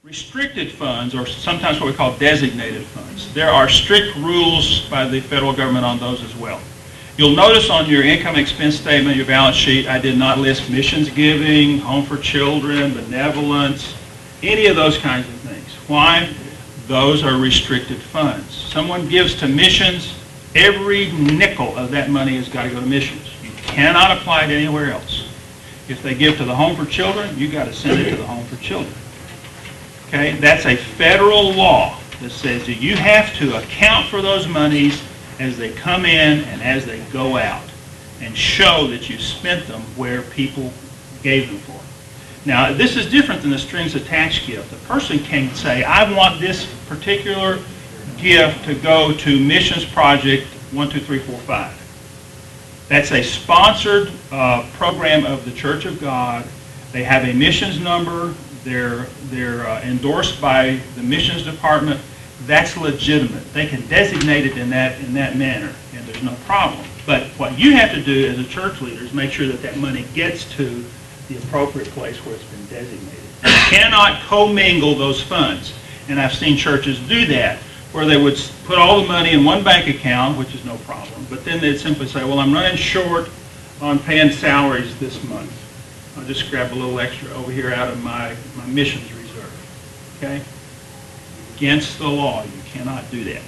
Restricted funds, or sometimes what we call designated funds, there are strict rules by the federal government on those as well. You'll notice on your income expense statement, your balance sheet, I did not list missions giving, home for children, benevolence, any of those kinds of things. Why? Those are restricted funds. Someone gives to missions, every nickel of that money has got to go to missions. You cannot apply it anywhere else. If they give to the home for children, you got to send it to the home for children. Okay, that's a federal law that says that you have to account for those monies as they come in and as they go out and show that you spent them where people gave them for. Now, this is different than the strings attached gift. A person can say, I want this particular gift to go to Missions Project 1, 2, 3, 4, 5. That's a sponsored program of the Church of God. They have a missions number. They're endorsed by the missions department. That's legitimate. They can designate it in that manner, and there's no problem. But what you have to do as a church leader is make sure that that money gets to the appropriate place where it's been designated. You cannot commingle those funds, and I've seen churches do that, where they would put all the money in one bank account, which is no problem, but then they'd simply say, well, I'm running short on paying salaries this month. I'll just grab a little extra over here out of my missions reserve. Okay? Against the law, you cannot do that.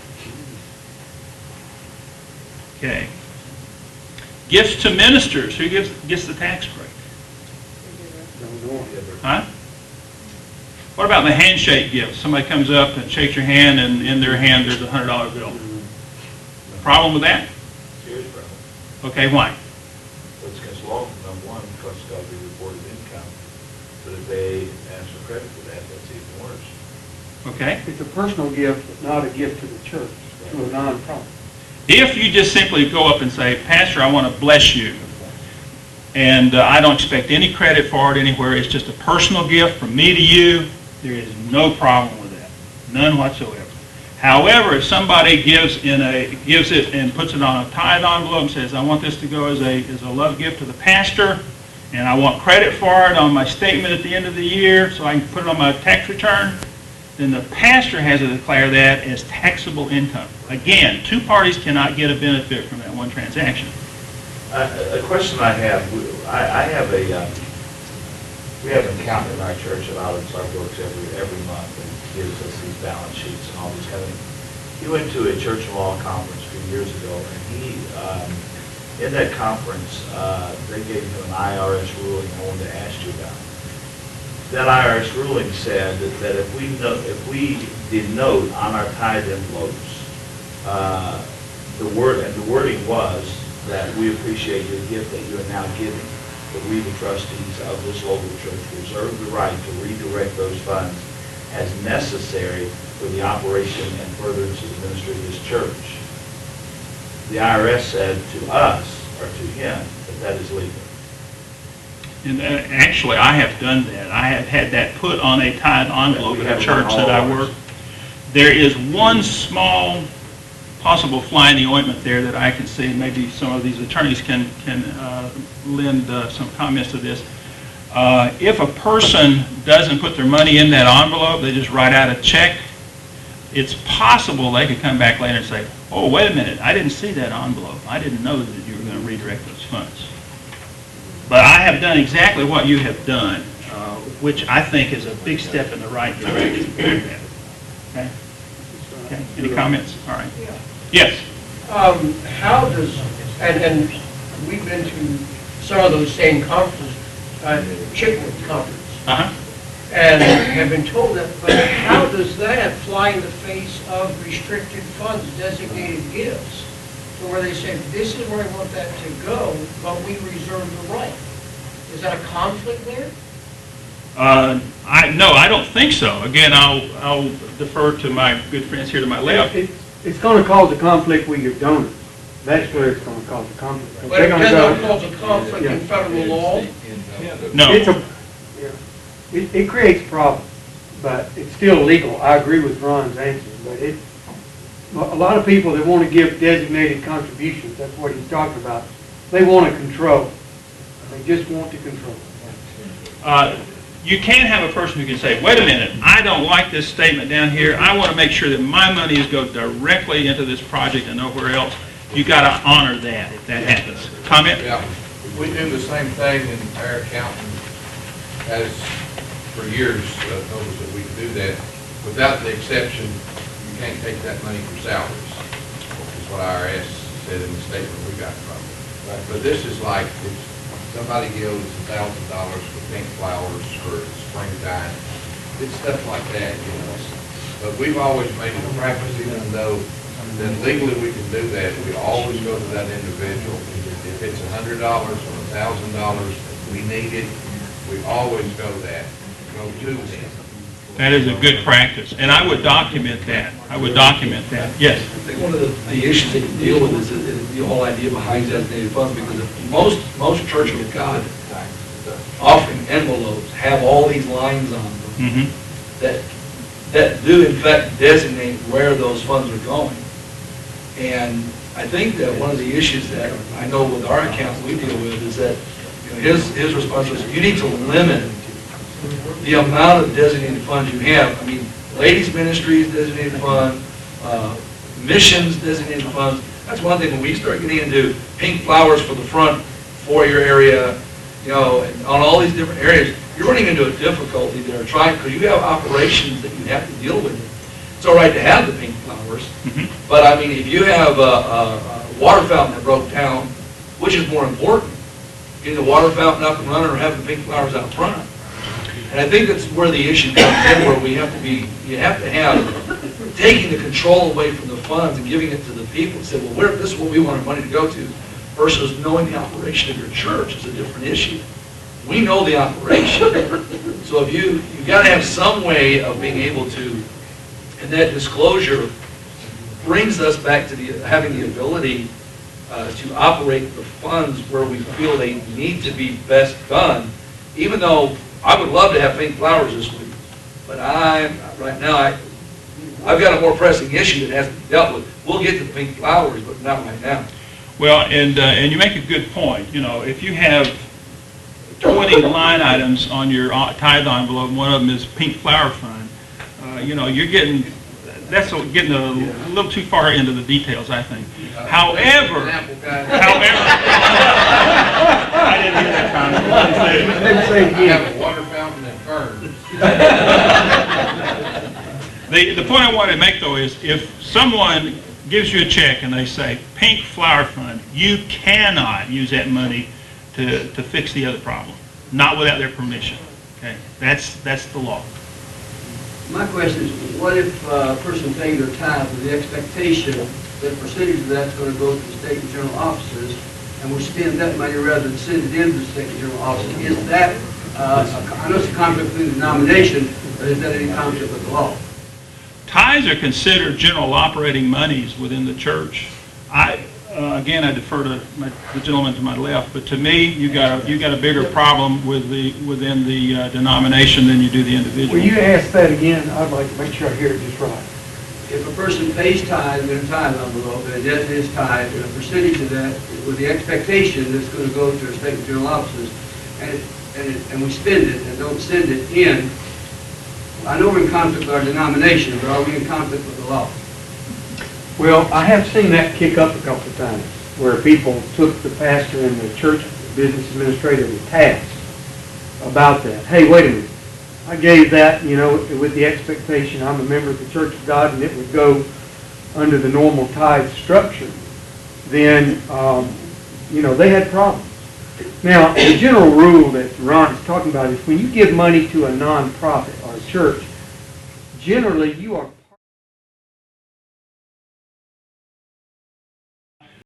Okay. Gifts to ministers. Who gets the tax break? Huh? What about the handshake gift? Somebody comes up and shakes your hand, and in their hand there's a $100 bill. Problem with that? Serious problem. Okay, why? It's against law, number one, because it's got to be reported income. But if they ask for credit for that, that's even worse. Okay. It's a personal gift, but not a gift to the church, to a non-profit. If you just simply go up and say, Pastor, I want to bless you, and I don't expect any credit for it anywhere, it's just a personal gift from me to you, there is no problem with that. None whatsoever. However, if somebody gives it and puts it on a tithe envelope and says, I want this to go as a love gift to the pastor, and I want credit for it on my statement at the end of the year so I can put it on my tax return, then the pastor has to declare that as taxable income. Again, two parties cannot get a benefit from that one transaction. A question I have, we have an accountant in our church that audits our books every month and gives us these balance sheets and all these kind of things. He went to a church law conference a few years ago, and he, in that conference, they gave him an IRS ruling I wanted to ask you about. That IRS ruling said that if we denote on our tithe envelopes, the wording was that we appreciate your gift that you are now giving, but we, the trustees of this local church, reserve the right to redirect those funds as necessary for the operation and furtherance of the ministry of this church. The IRS said to us, or to him, that is legal. And actually, I have done that. I have had that put on a tithe envelope at a church that I work. There is one small possible fly in the ointment there that I can see. Maybe some of these attorneys can lend some comments to this. If a person doesn't put their money in that envelope, they just write out a check, it's possible they could come back later and say, oh, wait a minute, I didn't see that envelope. I didn't know that you were going to redirect those funds. But I have done exactly what you have done, which I think is a big step in the right direction. Okay? Okay. Any comments? All right. Yeah. Yes. How does, and we've been to some of those same conferences, Chitwood Conference, and have been told that, but how does that fly in the face of restricted funds, designated gifts, to where they say, this is where I want that to go, but we reserve the right? Is that a conflict there? No, I don't think so. Again, I'll defer to my good friends here to my left. It's going to cause a conflict with your donors. That's where it's going to cause a conflict. But it doesn't cause a conflict in federal law? No. It creates problems, but it's still legal. I agree with Ron's answer, but a lot of people that want to give designated contributions, that's what he's talking about, they want to control. They just want to control. You can't have a person who can say, wait a minute, I don't like this statement down here. I want to make sure that my monies go directly into this project and nowhere else. You got to honor that if that happens. Comment? Yeah, we do the same thing, and our accountant has for years told us that we can do that. Without the exception, you can't take that money for salaries, is what IRS said in the statement we got from it. But this is like, if somebody gives $1,000 for pink flowers for springtime, it's stuff like that, you know. But we've always made it a practice, even though that legally we can do that, we always go to that individual. If it's $100 or $1,000, we need it, we always go to them. That is a good practice, and I would document that. I would document that. Yes? I think one of the issues that you deal with is the whole idea behind designated funds, because if most churches of God offering envelopes have all these lines on them Mm-hmm. that do in fact designate where those funds are going. And I think that one of the issues that I know with our account we deal with is that, you know, his response was, you need to limit the amount of designated funds you have. I mean, ladies ministries designated fund, missions designated funds. That's one thing. When we start getting into pink flowers for the front foyer area, you know, and on all these different areas, you're running into a difficulty there trying, because you have operations that you have to deal with. It's all right to have the pink flowers, but I mean, if you have a water fountain that broke down, which is more important, getting the water fountain up and running or having the pink flowers out front? And I think that's where the issue comes in, where we have to be, you have to have, taking the control away from the funds and giving it to the people and say, well, this is what we want our money to go to, versus knowing the operation of your church is a different issue. We know the operation. So if you got to have some way of being able to, and that disclosure brings us back to having the ability to operate the funds where we feel they need to be best done, even though I would love to have pink flowers this week, but right now, I've got a more pressing issue that has to be dealt with. We'll get to the pink flowers, but not right now. Well, and you make a good point. You know, if you have 20 line items on your tithe envelope, and one of them is pink flower fund, you know, you're getting a little too far into the details, I think. However, I didn't hear that comment. We have a water fountain and ferns. The point I wanted to make, though, is if someone gives you a check and they say, pink flower fund, you cannot use that money to fix the other problem, not without their permission. Okay, that's the law. My question is, what if a person paying their tithe with the expectation that a percentage of that's going to go to the state and general offices, and we spend that money rather than send it into the state and general offices? Is that, I know it's a conflict with the denomination, but is that any conflict with the law? Tithes are considered general operating monies within the church. Again, I defer to the gentleman to my left, but to me, you got a bigger problem within the denomination than you do the individual. Will you ask that again? I'd like to make sure I hear it just right. If a person pays tithe in a tithe envelope, and it designates tithe, and a percentage of that, with the expectation that it's going to go to our state and general offices, and we spend it and don't send it in, I know we're in conflict with our denomination, but are we in conflict with the law? Well, I have seen that kick up a couple of times, where people took the pastor and the church business administrator to task about that. Hey, wait a minute. I gave that, you know, with the expectation I'm a member of the Church of God and it would go under the normal tithe structure. Then, you know, they had problems. Now, the general rule that Ron is talking about is when you give money to a nonprofit or a church, generally you are